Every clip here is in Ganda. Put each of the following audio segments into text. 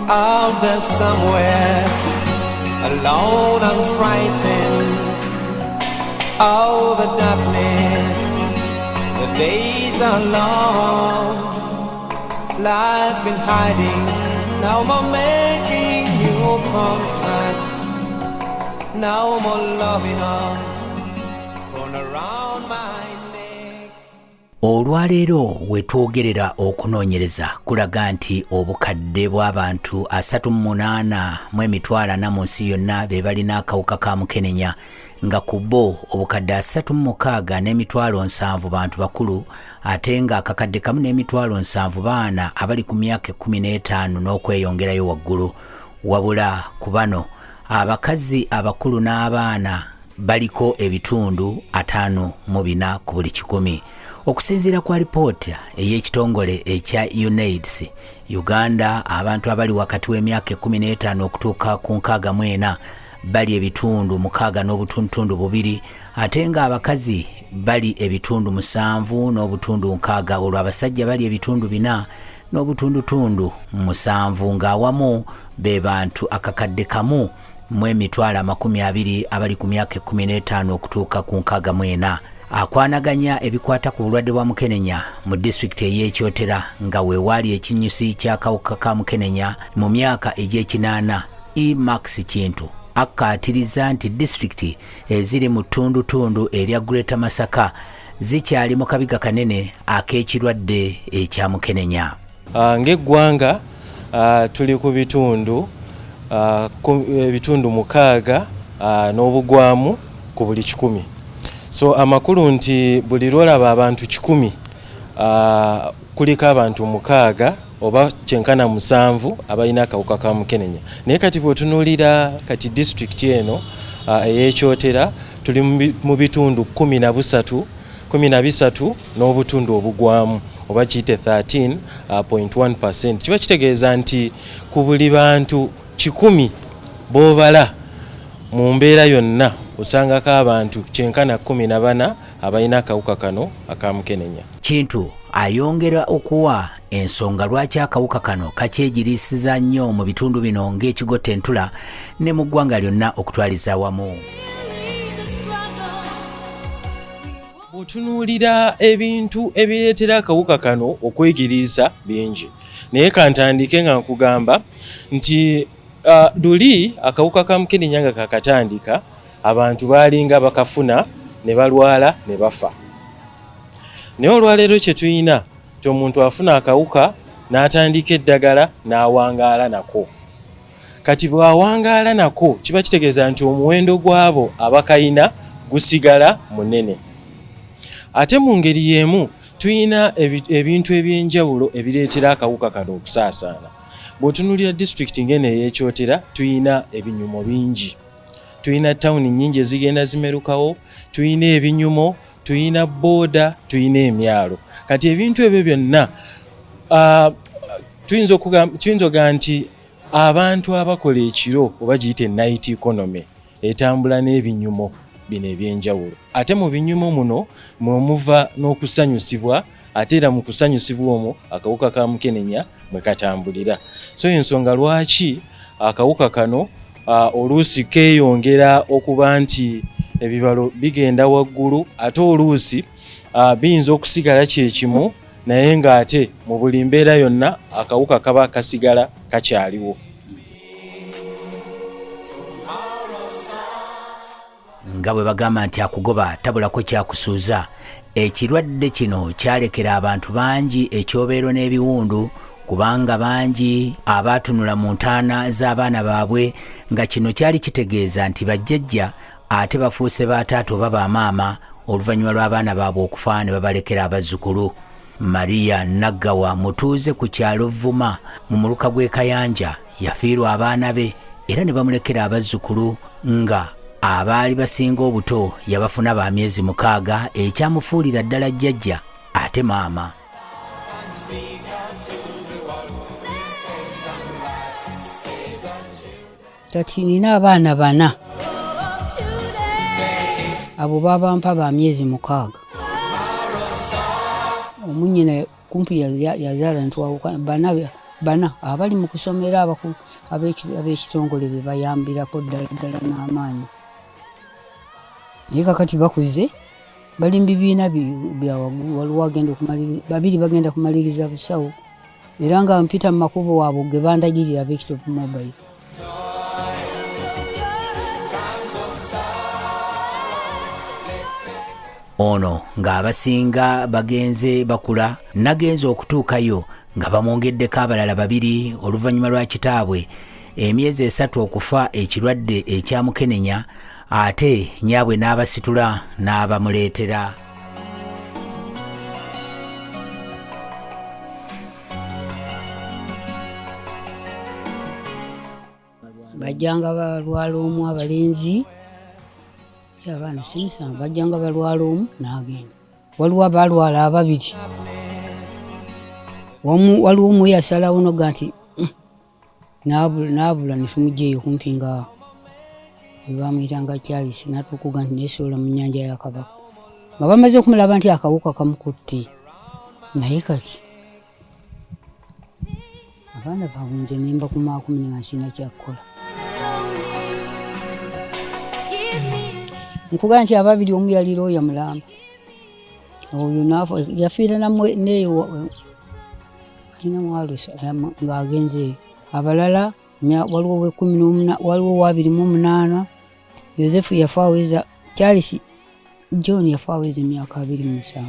out there somewhere, alone and frightened. Oh, the darkness, the days are long, life in hiding, now more making new contact, now more loving arms thrown around my neck. Olwaleero wetwogerera okunoonyereza kulaga nti obukadde bw'abantu 38 mu emitwalo 40 mu nsi yonna be balina akawuka ka Mukenenya, nga ku bo obukadde 36 n'emitwalo 7 bantu bakulu, ate nga akakadde kamu n'emitwalo 7 baana abali ku myaka 15 n'okweyongerayo waggulu. Wabula ku bano abakazi abakulu n'abaana baliko ebitundu 54 ku buli 100. Okusinziira kwa lipoota ey'ekitongole ekya UNAIDS, Uganda abantu abali wakati w'emyaka 15 okutuuka ku 64 bali ebitundu 6.2, ate nga abakazi bali ebitundu 7.6, olwo abasajja bali ebitundu 4.7, ng'awamu be bantu akakadde kamu mu emitwalo 20 abali ku myaka 15 okutuuka ku 64. Akwanaganya ebikwata ku bulwadde bwa Mukenenya mu disitulikiti ey'Ekyotera nga weewali ekinyusi ky'akawuka ka Mukenenya mu myaka egy'ekinaana, Max Kintu akkaatiriza nti disitulikiti eziri mu ttundutundu erya Greater Masaka zikyali mu kabiga kanene ak'ekirwadde ekya Mukenenya. Ng'eggwanga tuli ku bitundu 6 n'obugwamu ku buli 100. So amakulu nti buli lwolaba abantu 10 kuliko abantu 6 oba kyenkana 7 abalina akawuka ka Mukenenya. Naye kati bw'otunuulira kati disitulikiti eno ey'Ekyotera tuli mu bitundu 13 n'obutundu obugwamu oba kiyite 13.1%. Kiba kitegeeza nti ku buli bantu 10 b'obala mu mbeera yonna osangako abantu kyenkana 14 abalina akawuka kano aka Mukenenya. Kintu ayongera okuwa ensonga lwaki akawuka kano kakyegirisiza nnyo mu bitundu bino ng'ekigotta entula ne mu ggwanga lyonna okutwaliza awamu. Otunuulira ebintu ebireetera akawuka kano okwegiriisa bingi, naye kantandike nga nkugamba nti luli akawuka ka Mukenenya nga kakatandika abantu baalinga bakafuna ne balwala ne bafa. Naye olwaleero kye tulina nti omuntu afuna akawuka n'atandika eddagala n'awangaala nako. Kati bw'awangaala nako kiba kitegeeza nti omuwendo gw'abo abakayina gusigala munene. Ate mu ngeri y'emu tulina ebintu eby'enjawulo ebireetera akawuka kano okusaasaana. Bw'otunuulira disitulikiti ng'eno ey'Ekyotera tulina ebinyumo bingi. Tulina tawuni nnyingi ezigenda zimerukawo, tulina ebinyumo, tulina booda, tulina emyalo. Kati ebintu ebyo byonna tuyinza okugaa nti abantu abakola ekiro oba giyite night economy etambula n'ebinyumo bino eby'enjawulo. Ate mu binyumo muno mwe muva n'okusanyusibwa, ate era mu kusanyusibwa omwo akawuka ka Mukenenya mwe katambulira. So ensonga lwaki akawuka kano oluusi keeyongera okuba nti ebibalo bigenda waggulu, ate oluusi biyinza okusigala kyekimu, naye ng'ate mu buli mbeera yonna akawuka kaba kasigala kakyaliwo. Nga bwe bagamba nti akugoba tabulako kyakusuuza, ekirwadde kino kyalekera abantu bangi ekyobeero n'ebiwundu, kubanga bangi abaatunula mu ntaana z'abaana baabwe nga kino kyali kitegeeza nti bajjajja ate bafuuse baataata oba bamaama oluvannyuma lw'abaana baabwe okufa ne babalekera abazzukulu. Maria Naggawa mutuuze ku kyalo Vuma mu muluka gw'e Kayanja yafiirwa abaana be era ne bamulekera abazzukulu, nga abaali basinga obuto yabafuna ba myezi 6, ekyamufuulira ddala jjajja ate maama. Tati nina abaana 4. Abo babampa ba myezi 6. Omunyina kumpi yazaala ntwawuka bana abali mu kusomera ab'ekitongole be bayambirako ddala n'amaanyi. Naye kakati bakuze bali mu bibiina bya waggulu, waliwo babiri bagenda kumaliriza busawo era nga mpita mu makubo waabwe ge bandagirira ab'ekitopu mobile. Ono ng'abasinga bagenze bakula, nagenze okutuukayo nga bamwongeddeko abalala babiri oluvannyuma lwa kitaabwe emyezi 3 okufa ekirwadde ekya Mukenenya, ate nyaabwe n'abasitula n'abamuleetera. Bajjanga balwala omu abalenzi abaana simusanga bajjanga balwala omu n'agenda. Waliwo abalwala ababiri, waliwo omu yasalawo noga nti n'abula ne tumugyeyo kumpi nga bamuyitanga Charles n'atuukuga nti neesoola mu nnyanja ya Kabaka nga bamaze okumulaba nti akawuka kamukutte. Naye kati abaana baabwe nze ne mbakumaakumi nga nsina kyakkola. Nkugamba nti ababiri omu yali looya mulamba, oyo n'afa yafiira neeyo alina mwalo ng'agenzeeyo. Abalala waliwo ow'e18, waliwo owa28, Yosefu yafa aweza, Charles John yafa aweza emyaka 27.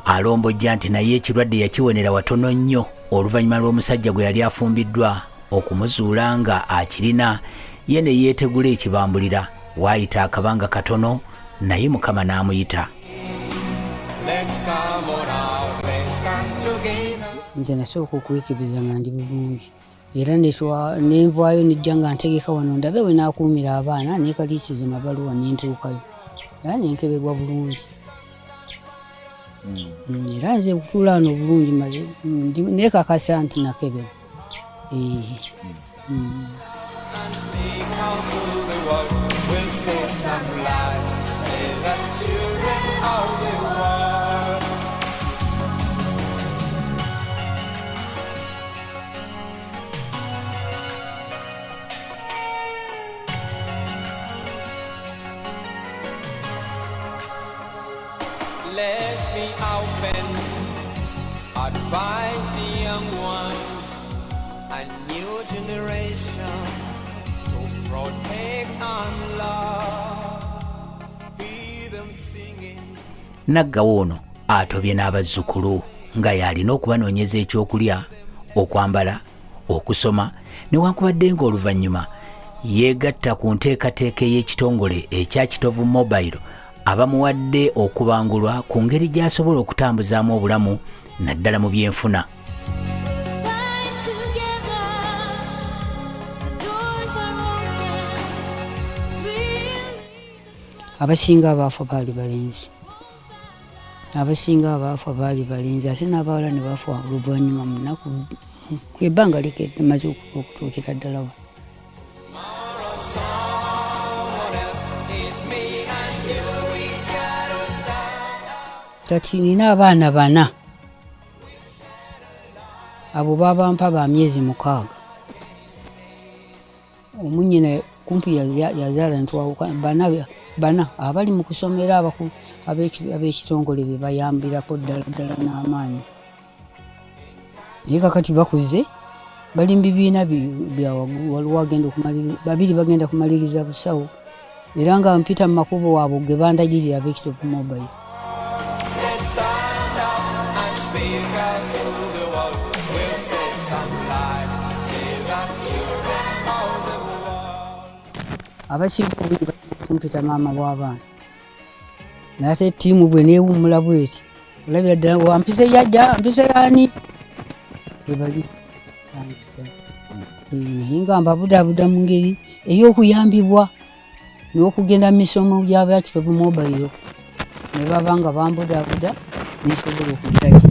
Alombojja nti naye ekirwadde yakiwonera watono nnyo oluvannyuma lw'omusajja gwe yali afumbiddwa okumuzuula nga akirina, ye ne yeetegula ekibambulira. Waayita akabanga katono naye Mukama n'amuyita. Nze nasooka okwekebeza nga ndi bulungi era nenvaayo nejja nga ntegeka wano ndabe we naakuumira abaana neekaliisiza mabaluwa nentuukayo era nenkebebwa bulungi. Era nze okutuula wano bulungi maze neekakasa nti nakebebwa. Let's be open, advise the young ones, a new generation to protect and love. Hear them singing. Naggawo ono atobye n'abazzukulu nga yalina okubanoonyeza ekyokulya, okwambala, okusoma, newankubadde ng'oluvannyuma yeegatta ku nteekateeka y'ekitongole ekya Kitovu Mobile abamuwadde okubangulwa ku ngeri gy'asobola okutambuzaamu obulamu naddala mu byenfuna. Abasinga abaafa baali balenzi, ate n'abawala ne bafa oluvannyuma mu nnaku ebbanga likedde maze okutuukira ddala wano. Kati nina abaana 4, abo babampa ba myezi 6. Omunyina kumpi yazaala ntwawuka bana abali mu kusomera ab'ekitongole be bayambirako ddala n'amaanyi. Naye kakati bakuze bali mu bibiina bya waggulu, waliwo babiri bagenda kumaliriza busawo era nga mpita mu makubo waabwe ge bandagirira ab'ekitopu mobile. Abasinga kumpita maama w'abaana nate ttiimu bwe neewummula bweti olabira ddala wampise yajja mpise yaani ebali naye nga mbabudaabuda mu ngeri ey'okuyambibwa n'okugenda mu misomo gy'aba Kitovu Mobile ne baba nga bambudaabuda nesobola okugira ki.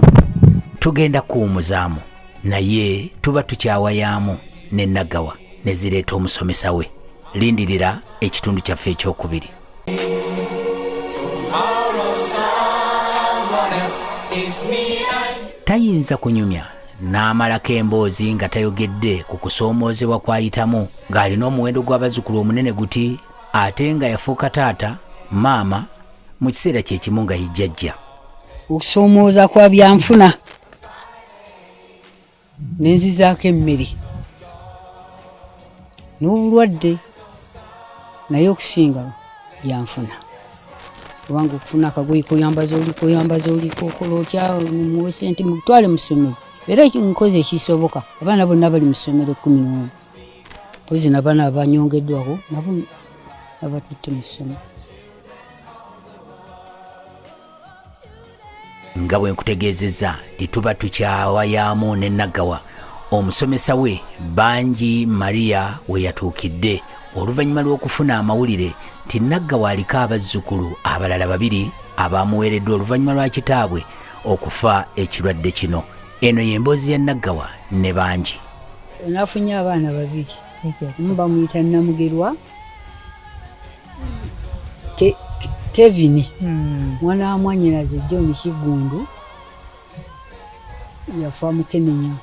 Tugenda kuwumuzaamu naye tuba tukyawayaamu ne Nagawa ne zireeta omusomesa we. Lindirira ekitundu kyaffe ekyokubiri. Tomorrow someone else is me and tayinza kunyumya n'amalako emboozi nga tayogedde ku kusoomoozebwa kwayitamu ng'alina omuwendo gw'abazzukulu omunene guti ate nga yafuuka taata maama mu kiseera kye kimu nga yijjajja. Okusoomooza kwa byanfuna nenzizaako emmere n'obulwadde naye okusinga byanfuna kubanga okufuna akagoye koyambaza oli kokola otya muwe sente mutwale mu ssomero era nkoze ekisoboka abaana bonna bali mu ssomero 11 pozi n'abaana abanyongeddwako nabo abatutte mu ssomero. Nga bwe nkutegeezezza tituba tukyawayaamu ne Naggawa omusomesa we Banji Maria we yatuukidde oluvannyuma lw'okufuna amawulire nti Naggawa aliko abazzukulu abalala 2 abaamuweereddwa oluvannyuma lwa kitaabwe okufa ekirwadde kino. Eno y'emboozi ya Naggawa ne Banji. Nafunye abaana 2 omu bamuyita Namugerwa Kevin mwana wa mwannyinaze John Kigundu yafa Mukenenya.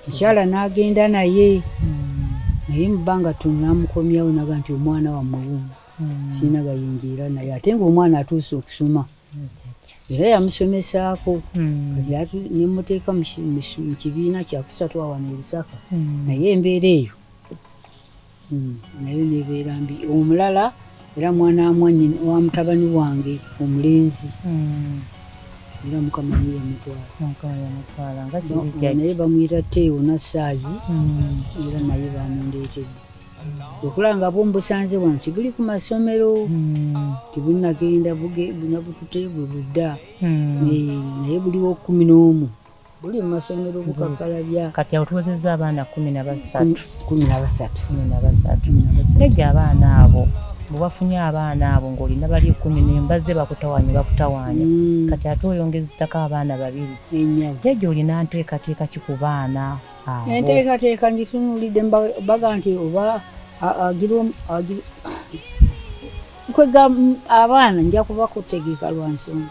Mukyala n'agenda naye mu bbanga tunamukomyawo naga nti omwana wammwe wuno siina gayingira naye ate ng'omwana atuuse okusoma era yamusomesaako kati nemuteeka mu kibiina kyakusatu wano e Lusaka naye embeera eyo nayo nebeera mbi. Omulala era mwana wa mutabani wange omulenzi era Mukama yamutwala naye bamuyita Teo Nassaazi era naye bamundeetedde okulanga bwombusanze wano tibuli ku masomero tibunagenda bunabutute bwe budda naye buliwo 11 buli mu masomero bukakalabya. Kati otuwezezza abaana 13 ejja abaana abo bwafunye abaana abo ng'olina bali 10 mbazze bakutawaanya kati ate oyongezettako abaana 2 jjajja olina nteekateeka ki ku baana abo? Enteekateeka ngitunuulidde baga nti oba kwega abaana nja kuba kutegeeka lwa nsonga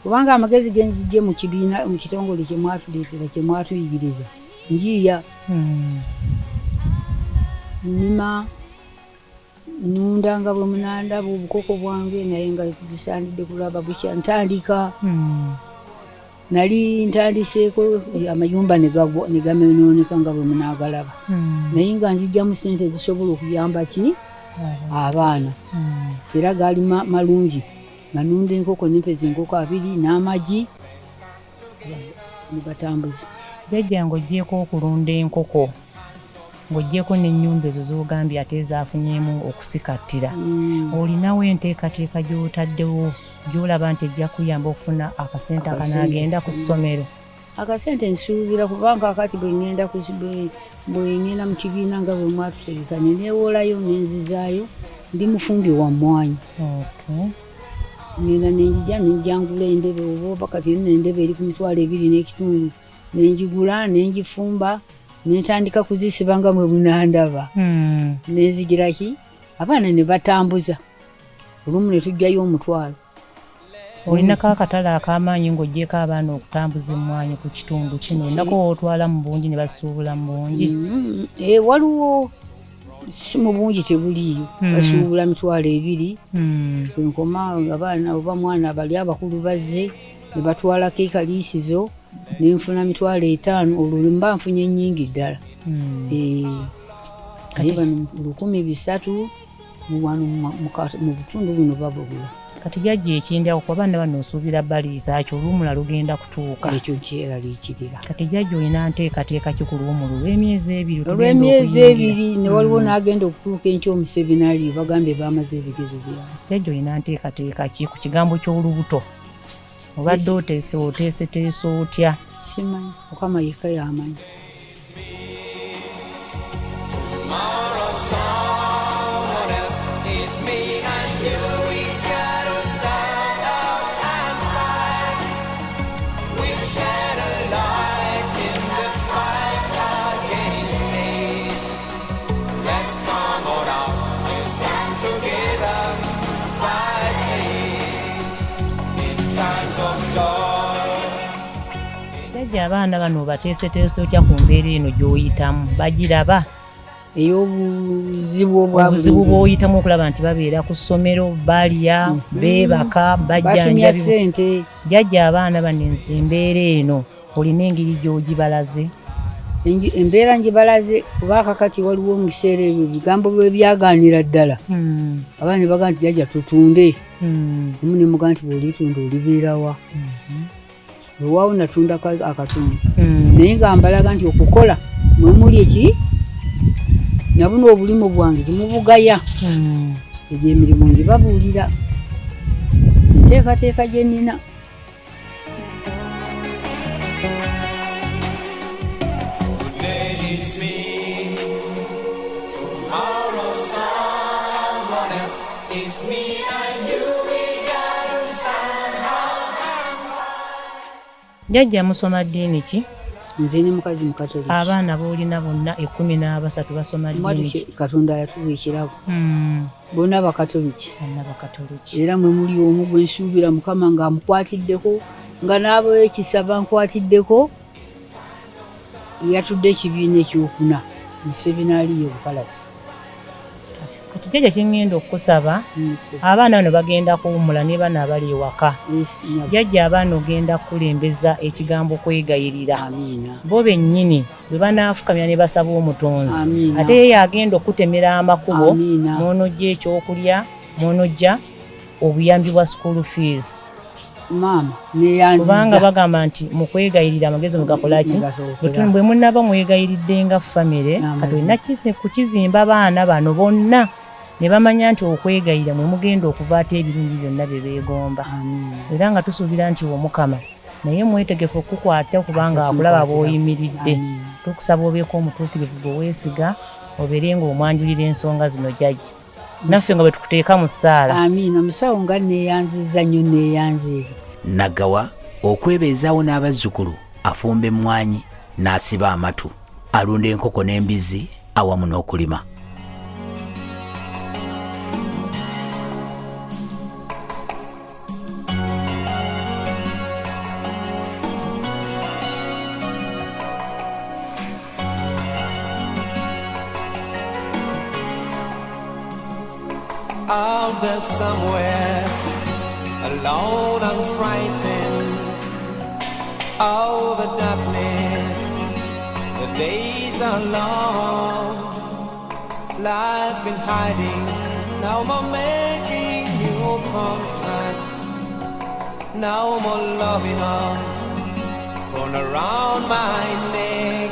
kubanga amagezi genzijje mu kibiina mu kitongole kye mwatuleetera kye mwatuyigiriza njiya nima nundanga bwe munandaba obukoko bwange naye nga busandidde kulaba bukya ntandika nali ntandiseeko amayumba ne gamenoneka nga bwe munaagalaba naye nga nzijjamu ssente zisobola okuyamba ki abaana era gaali malungi nga nunda enkoko nempeza enkoko 2 n'amagi nebatambuza. Jjajja ng'oggyeko okulunda enkoko ng'oggyeko n'ennyumba ezo z'ogambye ate zaafunyeemu okusikattira olinawo enteekateeka gy'otaddewo gy'olaba nti ejja kuyamba okufuna akasente akanaagenda ku ssomero? Akasente nsuubira kubanga akati bwe ngenda mu kibiina nga bwe mwatutegekanye neewolayo nenzizaayo ndi mufumbi wa mmwanyi ngenda nenjija nenjangula endebe oba kati n'endebe eri ku mitwalo 2.5 nenjigula nenjifumba nentandika kuzisiba nga mwe munandaba nezigira ki abaana ne batambuza olumu ne tujjayo omutwalo. Olinako akatale ak'amaanyi ng'oggyeko abaana okutambuza emmwanyi ku kitundu kino endako otwala mu bungi ne basuubula mu bungi? Waliwo si mu bungi tebuliiyo basuubula mitwalo 2 kwenkoma abaana oba mwana bali abakulu bazze ne batwalako ekaliisizo nenfuna mitwalo 5 olwo mba nfunye nnyingi ddala naye bano 300 mu bitundu bino babugula. Kati jjajja ekindyawo ku abaana bano osuubira baliisa kyo olw'omulala lugenda kutuuka ekyo kyeraliikirira. Kati jjajja olina nteekateeka ki ku lw'omulala olw'emyezi 2 olw'emyezi 2 ne waliwo n'agenda okutuuka enkya omuseminaali bagambye baamaze ebigezo byabo. Jjajja olina nteekateeka ki ku kigambo ky'olubuto obadde oteeseteese otya? Simanyi Mukama yekka y'amanyi. jjajja abaana bano bateeseteese otya ku mbeera eno gy'oyitamu bagiraba ey'obuzibu obuzibu bw'oyitamu okulaba nti babeera ku ssomero balya beebaka batumya ssente. jjajja abaana bano embeera eno olina engeri gy'ogibalaze? Embeera ngibalaze kuba kakati waliwo mu biseera ebyo bigambo bwe byagaanira ddala. Abaana ne bagaa nti jjajja tutunde. Omu ne mugaa nti bw'olitunda olibeerawa. Ewaawo natunda akatundu. Naye nga mbalaga nti okukola mwe muli eki nabuno obulimu bwange temubugaya. Egyo emirimu ngibabuulira enteekateeka gye nnina. Jjajja musoma ddiini ki? Nze ne mukazi mukatoliki. Abaana boolina bonna 13 basoma ddiini ki? Katonda yatuwa ekirabo. Bonna bakatoliki. Era mwe muli omu gwe nsuubira Mukama ng'amukwatiddeko nga n'abo ekisa bankwatiddeko yatudde ekibiina ekyokuna mu seminaali y'Obukalazi. Kati jjajja kye ŋŋenda okukusaba abaana bano bagenda kuwummula ne bano abali ewaka. Jjajja abaana ogenda kukulembeza ekigambo kwegayirira. Bo bennyini bwe banaafukamira ne basaba omutonzi ate ye agenda okutemera amakubo mw'onojja ekyokulya mw'onojja obuyambi bwa school fees. Maama neyanziza kubanga bagamba nti mu kwegayirira amagezi mugakolaki bwe munnaba mwegayiridde nga famire kati olina kukizimba abaana bano bonna ne bamanya nti okwegayirira mwe mugenda okuvaako ebirungi byonna bye beegomba. Era nga tusuubira nti Omukama naye mwetegefu okukukwata kubanga akulaba bw'oyimiridde. Tukusaba obeeko omutuukirivu gwe weesiga obeere ng'omwanjulira ensonga zino jjajja naffe nga bwe tukuteeka mu ssaala. Amiina. Musawo nga neeyanziza nnyo neeyanze. Naggawa okwebeezaawo n'abazzukulu afumba emmwanyi n'asiba amatu alunda enkoko n'embizzi awamu n'okulima. Out there somewhere, alone and frightened. Oh, the darkness, the days are long. Life in hiding, now more making new contact. Now more loving arms thrown around my neck.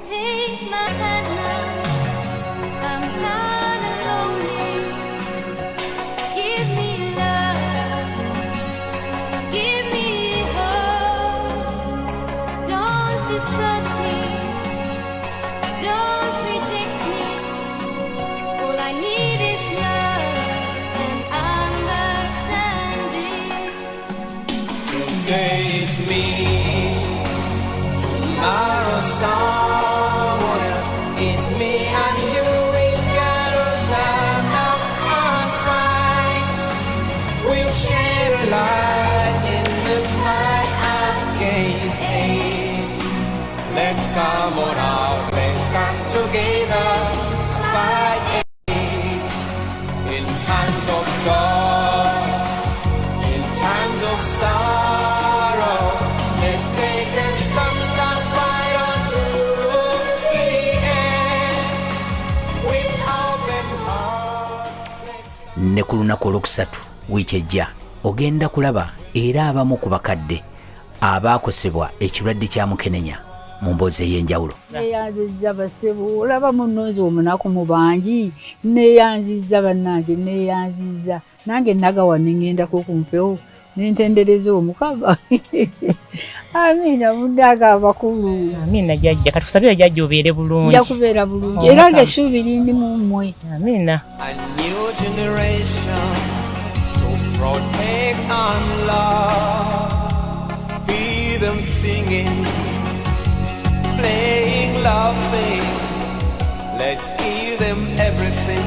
Take my hand now, I'm tired and lonely. Give me love, give me hope. Don't desert me, don't reject me. All I need is love and understanding. Today is me, tomorrow someone else. It's me and you, we gotta stand up and fight. We'll share a light in the fight against hate. Let's come on out, let's come together, fight hate. In times of joy, in times of sorrow, let's take a stand and fight on to the end. With open hearts, Ne ku lunaku olwokusatu wiiki ejja ogenda kulaba era abamu ku bakadde abaakosebwa ekirwadde kya Mukenenya mu mboozi ey'enjawulo. Neeyanziza basebo olaba munnoozi omunaku mu bangi neeyanziza bannange neeyanziza nange nagawa neŋŋendako ku mpewo nentendereza Omukama. Amiina mundaga abakulu. Amiina jjajja katukusabira jjajja obeere bulungi. Nja kubeera bulungi era ng'essuubi lindi mu mmwe. Amiina. a new generation to protect and love. Hear them singing, playing, laughing. Let's give them everything.